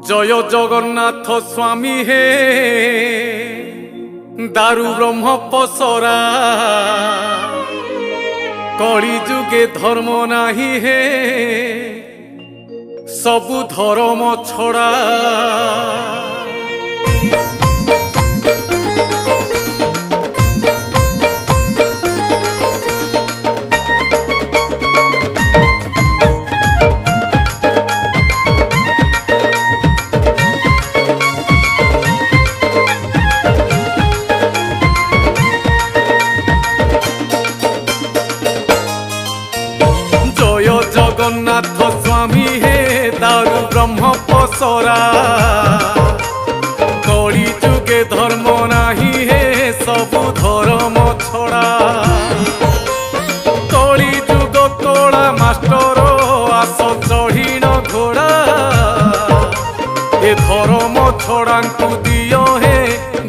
জয় জগন্নাথ স্বামী হে দারু ব্রহ্ম পসরা কলি যুগে ধর্ম নাহি হে সবু ধর্ম ছড়া। জগন্নাথ স্বামী হে দারু ব্রহ্ম পসরা কলি যুগে ধর্ম নাহি হে সবু ধর্ম ছড়া। কলি যুগ কলা মাস্টর আস চঢ়িণ ঘোড়া এ ধর্ম ছড়াঙ্কু দিও হে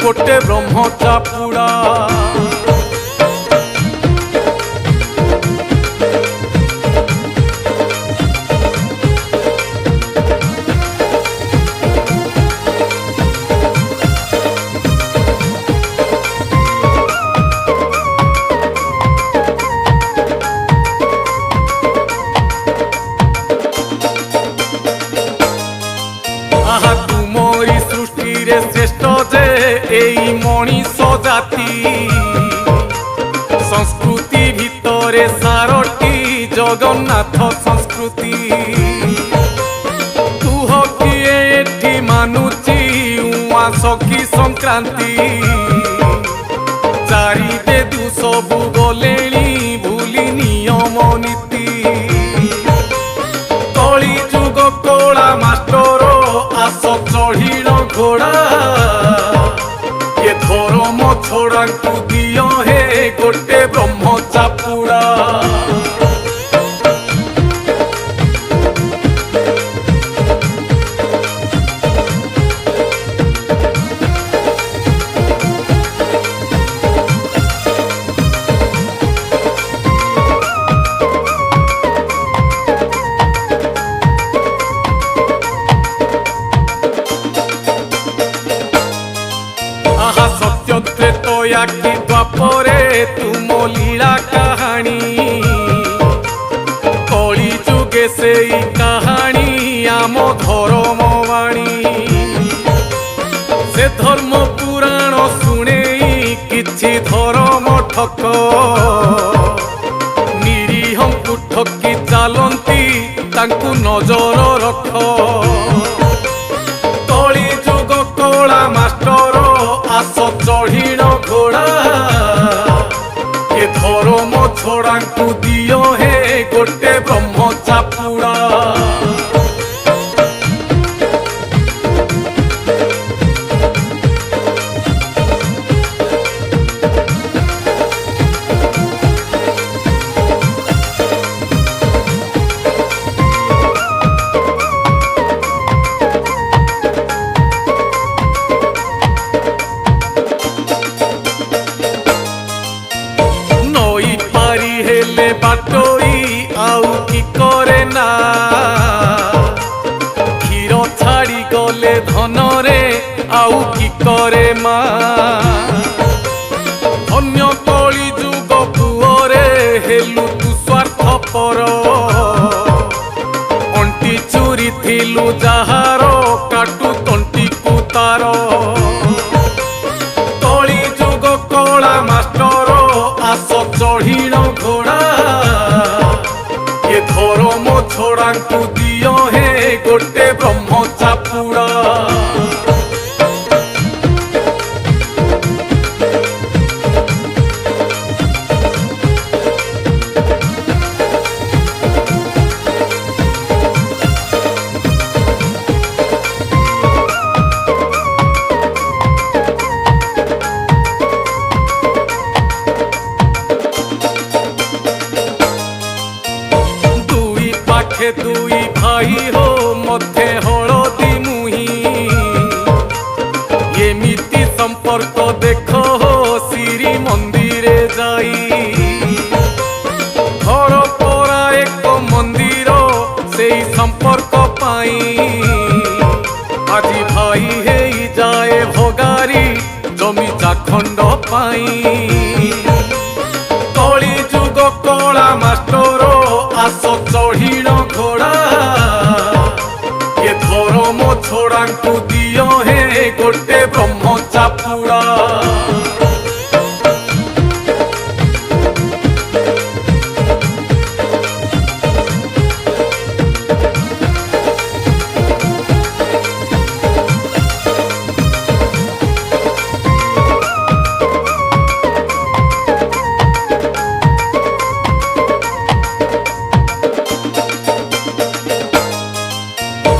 গোটে ব্রহ্ম চাপুড়া। তুমরি সৃষ্টিরে শ্রেষ্ঠ যে এই মଣିষ জাতি সংস্কৃতি ভিতরে সারটি জগন্নাথ সংস্কৃতি। তুহ কিয়ে এটি মানুছি উয়া সখী সংক্রান্তি চারি বেদু সবু গলেনি ভুলি নিয়ম নীতি। কলি যুগ কলা মাস্টর আস চঢ়িণ ঘোড়া এ ধর্ম ছড়াঙ্কু দিও হে গোটে ব্রহ্ম চাপুড়া। ত্রেতয়াকি দ্বাপরে তুম লীলা কাহানি কলি যুগে সেই কাহানি আম ধর্মবাণী। সে ধর্ম পুরাণ শুনেই কিছু ধর্ম ঠক নিরীহଙ୍କୁ ঠকি চালନ୍ତି তাଙ୍କୁ নজর রখ। কলি যুগ কলা মাস্টর আস চঢ়িণ ঘোড়া এ ধর্ম ছড়াঙ্কু দিও হে গোটে ব্রহ্ম চাপুড়া। বাটই আউ কি করে না ক্ষীর ছাড়ি গলে ধনরে আউ কি করে মা। ধন্য কলি যুগ পুয়রে হেলু তু স্বার্থপর অন্টি চুরি থিলু যাহার কাটু তন্টিকু তার। কলি যুগ কলা মাস্টর আস চঢ়িণ ঘোড়া এ ধর্ম ছড়াঙ্কু দিও হে গোটে ব্রহ্ম চাপুড়া। দুই ভাই হো মধ্যে হলদি মুহি এমিতি সম্পর্ক দেখো শ্রী মন্দিরে যাই। ঘর পরা এক মন্দির সেই पाई আজি भाई हे जाए भोगारी जमी चाखंड पाई कली जुग कला मास्टर आस चढ़ीण घोड़ा ये धर्म छोड़ा को दियो हे गोटे ब्रह्म चापुड़ा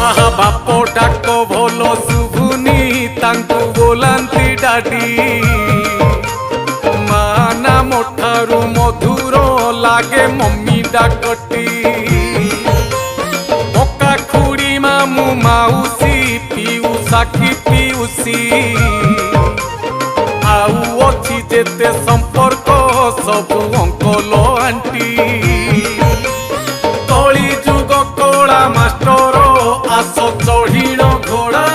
आहा बाप डाक भल शुभुनी तांकु बोलांती डाडी माना मोठारू मधुर लागे मम्मी डाकटी पक्का खुड़ी मामू माउसी पिउ साखी पिउसी आउ अच्छी जेते संपर्क सबु अंकल आंटी कली जुग कला मास्टर आस चढ़ीण घोड़ा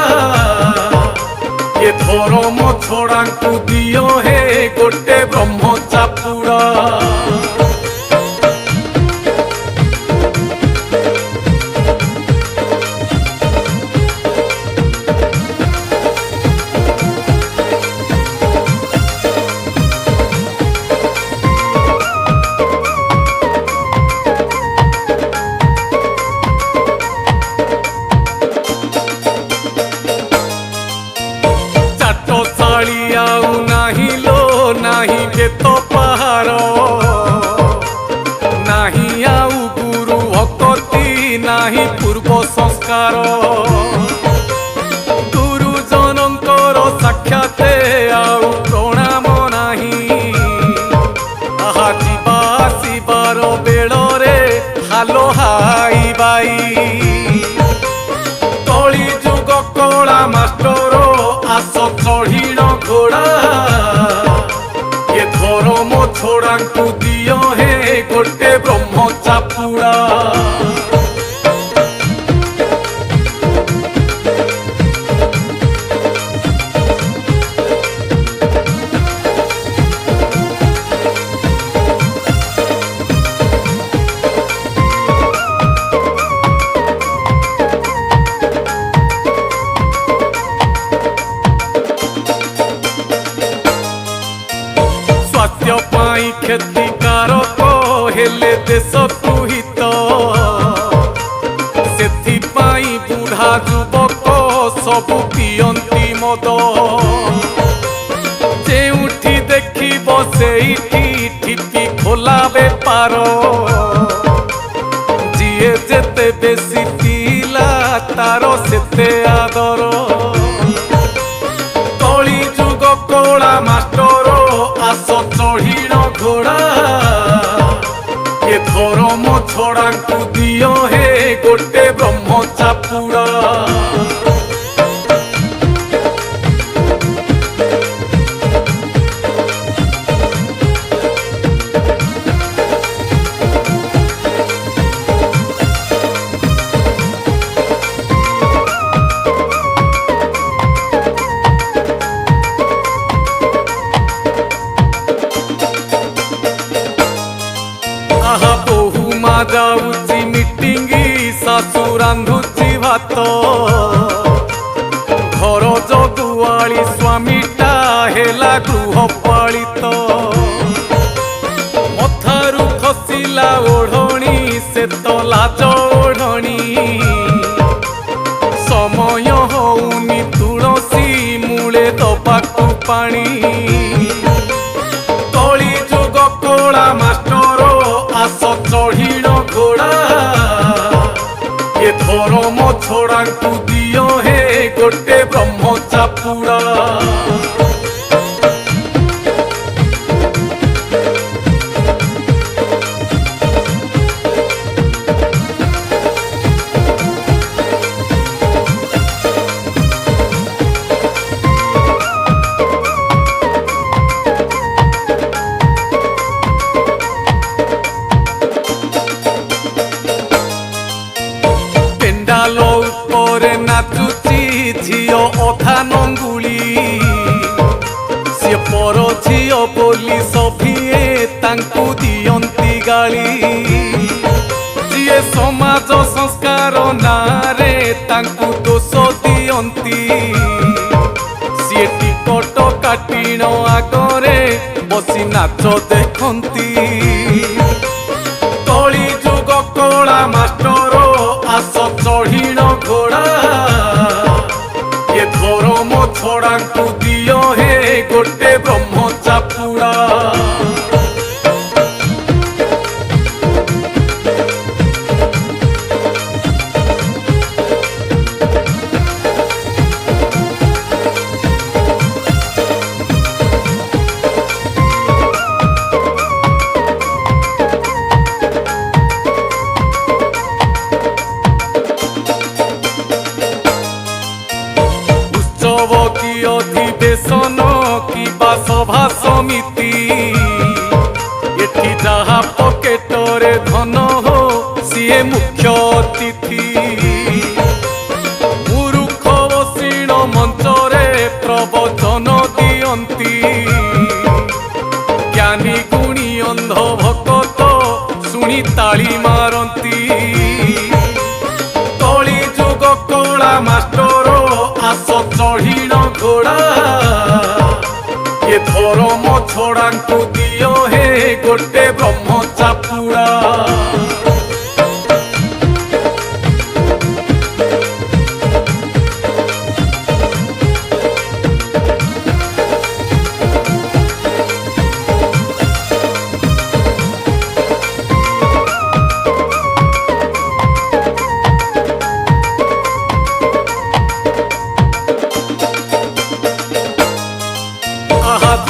ये धर्म छोड़ा को दियो हे गोटे ब्रह्म चापुड़ा नहीं के तो पहाड़ नहीं आउ गुरु भक्ति नहीं पूर्व संस्कार गुरुजनकर साक्षात आउ प्रणाम नहीं आहा जीवा आसबार बेल रे हालो हाई बाई कली जुग कला मास्टर आस चढ़ीण घोड़ा ये धर्म छोड़ा को दियो हे गोटे ब्रह्म चापुड़ा स्वास्थ्य पाई क्षतिकारक हेले देश को हित से बुढ़ा युवक सबु पियंती मद जेउठी देखिब सेठी ठिपी खोला बेपार जीए जेते बेसी पिला तार सेते आदर कली जुग कला मास्टर आस चढ़ीण घोड़ा ये धर्म छोड़ा को दियो हे गोटे ब्रह्म चापुड़ा आहा बहु मा जाऊची मीटिंगी सासू रांधुची भात घर जगुआली स्वामीटा हेला गृहपालित मथारू खसिला ओढ़णी से तो लाज ओढ़णी समय होउनी तुलसी मूले दबाकू पानी कली जुग कला मास्टर आस चढ़ीण घोड़ा ये धर्म छोड़ा को दियो हे गोटे ब्रह्म चापुड़ा ବୋଲି ସଭିଏ ତାଙ୍କୁ ଦିଅନ୍ତି ଗାଳି। ଯିଏ ସମାଜ ସଂସ୍କାର ନାଁରେ ତାଙ୍କୁ ଦୋଷ ଦିଅନ୍ତି, ସିଏ ଟିକଟ କାଟିଣ ଆଗରେ ବସି ନାଚ ଦେଖନ୍ତି। କଳି ଯୁଗ କଳା ମାଷ୍ଟର ଆସ ଚଢ଼ିଣ ଘୋଡ଼ା, ଏ ଧର୍ମ ଛଡ଼ାଙ୍କୁ ଦିଅ ହେ ଗୋଟେ ବ୍ରହ୍ମ ଚାପୁଡ଼ା। କି ଅଧିବେଶନ କିବା ସଭା ସମିତି, ଏଠି ଯାହା ପକେଟରେ ଧନ ହୋ ସିଏ ମୁଖ୍ୟ ଅତିଥି। ମୂରୁଖ ବସିଣ ମଞ୍ଚରେ ପ୍ରବଚନ ଦିଅନ୍ତି, ଜ୍ଞାନୀ ଗୁଣୀ ଅନ୍ଧ ଭକତ ଶୁଣି ତାଳି ମାରନ୍ତି। କଳି ଯୁଗ କଳା ମାଷ୍ଟର ଆସ ଚଢ଼ିଣ ଘୋଡ଼ା, ଏ ଧର୍ମ ଛଡ଼ାଙ୍କୁ ଦିଅ ହେ ଗୋଟେ ବ୍ରହ୍ମ ଚାପୁଡ଼ା।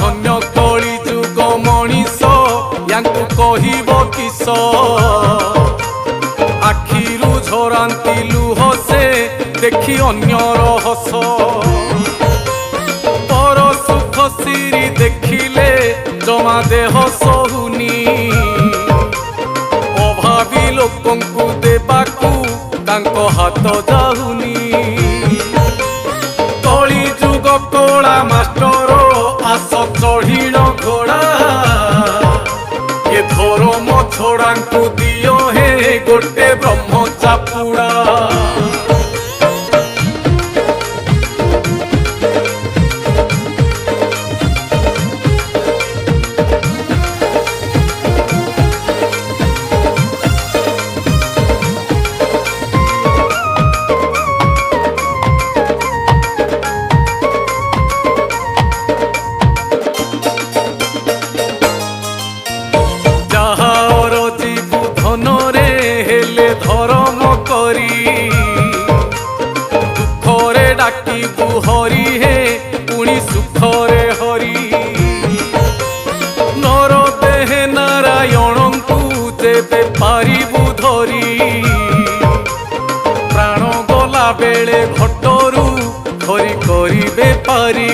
ଧନ୍ୟ କଳି ଯୁଗ ମଣିଷ ୟାଙ୍କୁ କହିବ କିସ, ଆଖିରୁ ଝରାନ୍ତି ଲୁହ ସେ ଦେଖି ଅନ୍ୟର ହସ। ପର ସୁଖ ସିରି ଦେଖିଲେ ଜମା ଦେହ ସହୁନି, ଅଭାବୀ ଲୋକଙ୍କୁ ଦେବାକୁ ତାଙ୍କ ହାତ ଯାଉନି। କଳି ଯୁଗ କଳା ମାଷ୍ଟର ଆସ ଚଢ଼ିଣ ଘୋଡ଼ା, ଏ ଧର୍ମ ଛଡ଼ାଙ୍କୁ ଦିଅ ହେ ଗୋଟେ ବ୍ରହ୍ମ ଚାପୁଡ଼ା। ଧର୍ମ କରି ଦୁଃଖରେ ଡାକିବୁ ହରି ହେ ପୁଣି ସୁଖରେ ହରି। ନର ଦେହେ ନାରାୟଣଙ୍କୁ ଯେବେ ପାରିବୁ ଧରି, ପ୍ରାଣ ଗଲା ବେଳେ ଘଟରୁ ହରି କରିବେ ପାରି।